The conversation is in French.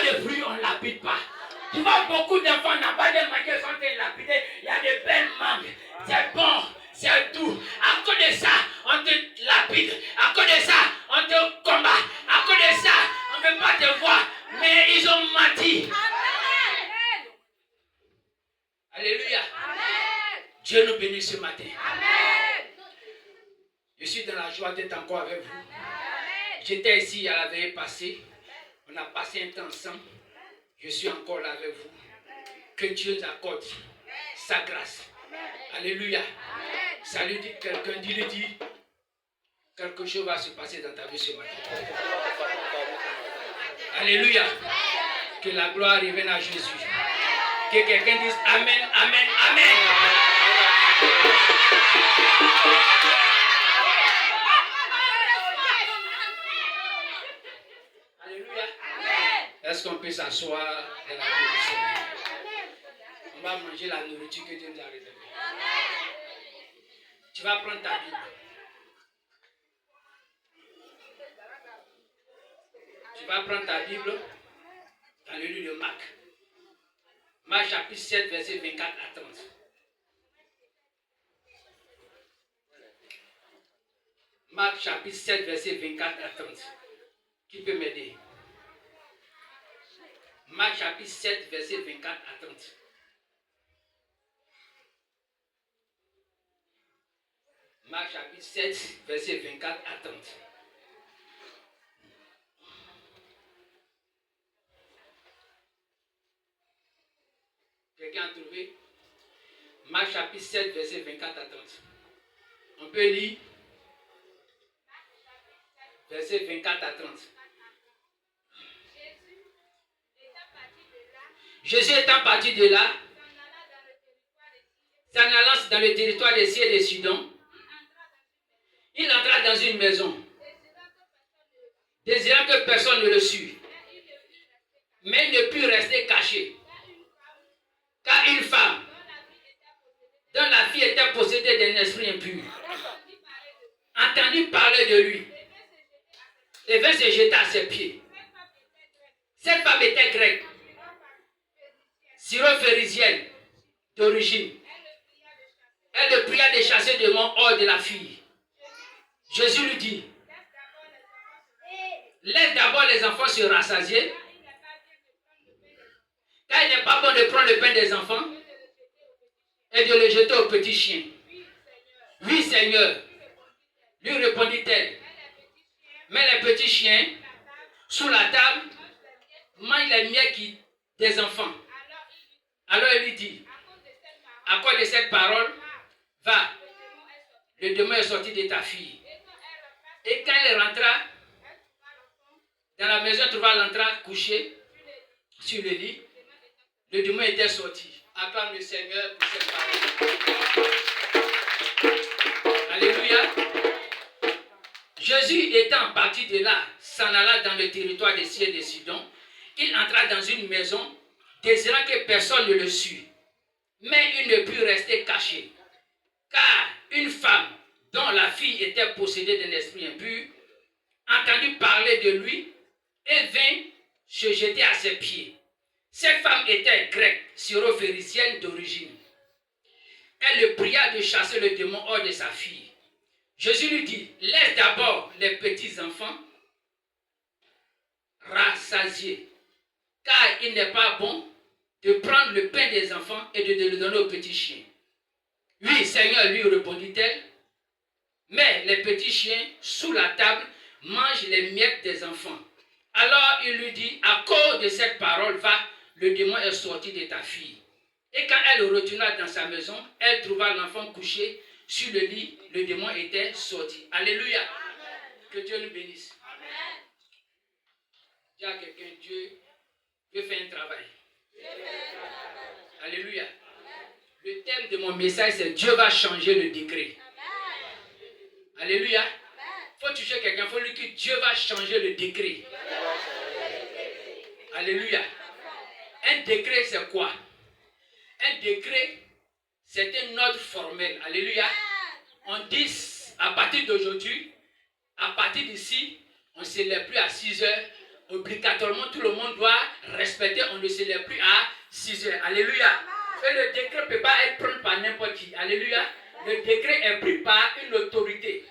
de fruits, on ne lapide pas. Tu vois, beaucoup d'enfants n'ont pas de manger, sont lapidés. Il y a de belles mangues. C'est bon, c'est doux. À cause de ça, on te lapide. À cause de ça, on te combat. À cause de ça, on ne veut pas te voir. Mais ils ont menti. Amen. Alléluia. Amen. Dieu nous bénit ce matin. Amen. Je suis dans la joie d'être encore avec vous. Amen. J'étais ici à la veillée passée. On a passé un temps ensemble. Je suis encore là avec vous. Que Dieu nous accorde sa grâce. Alléluia. Salut, dit quelqu'un, dis-le. Quelque chose va se passer dans ta vie ce matin. Alléluia. Que la gloire revienne à Jésus. Que quelqu'un dise Amen, Amen, Amen. Alléluia. Est-ce qu'on peut s'asseoir dans la vie du Seigneur? On va manger la nourriture que Dieu nous a réservée. Tu vas prendre ta Bible. Tu vas prendre ta Bible dans le livre de Marc. Marc chapitre 7, verset 24 à 30. Marc chapitre 7, verset 24 à 30. Qui peut m'aider? Marc chapitre 7, verset 24 à 30. Marc chapitre 7, verset 24 à 30. Quelqu'un a trouvé? Marc chapitre 7, verset 24 à 30. On peut lire verset 24 à 30. Jésus étant parti de là, s'en allant dans le territoire des Syriens et des Sidon, il entra dans une maison, désirant que personne ne le sût. Mais il ne put rester caché, car une femme, dont la fille était possédée d'un esprit impur, entendit parler de lui, et vint se jeter à ses pieds. Cette femme était grecque, syro-phérisienne d'origine. Elle le pria de chasser le démon hors de la fille. Jésus lui dit, laisse d'abord les enfants se rassasier, car il n'est pas bon de prendre le pain des enfants et de le jeter aux petits chiens. Oui, Seigneur, lui répondit-elle, mais les petits chiens, sous la table, mangent les miettes des enfants. Alors il lui dit, à cause de cette parole, va, le démon est sorti de ta fille. Et quand elle rentra dans la maison, elle trouva l'enfant couché sur le lit. Le démon était sorti. Acclame le Seigneur pour cette parole. Alléluia. Jésus étant parti de là, s'en alla dans le territoire des Syriens et des Sidon, il entra dans une maison, désirant que personne ne le sût. Mais il ne put rester caché, car une femme dont la fille était possédée d'un esprit impur, entendit parler de lui et vint se jeter à ses pieds. Cette femme était grecque, syro-phérisienne d'origine. Elle le pria de chasser le démon hors de sa fille. Jésus lui dit, laisse d'abord les petits enfants rassasiés, car il n'est pas bon de prendre le pain des enfants et de le donner aux petits chiens. Oui, Seigneur, lui répondit-elle, mais les petits chiens sous la table mangent les miettes des enfants. Alors il lui dit, à cause de cette parole, va, le démon est sorti de ta fille. Et quand elle retourna dans sa maison, elle trouva l'enfant couché sur le lit, le démon était sorti. Alléluia. Amen. Que Dieu nous bénisse. Amen. Dis à quelqu'un, Dieu veut faire un travail. Alléluia. Amen. Le thème de mon message, c'est Dieu va changer le décret. Amen. Alléluia. Il faut toucher quelqu'un, il faut lui dire que Dieu va changer le décret. Alléluia. Un décret, c'est quoi? Un décret, c'est un ordre formel. Alléluia. On dit, à partir d'aujourd'hui, à partir d'ici, on ne se lève plus à 6 heures, Obligatoirement, tout le monde doit respecter. On ne se lève plus à 6 heures. Alléluia. Et le décret ne peut pas être pris par n'importe qui. Alléluia. Le décret est pris par une autorité.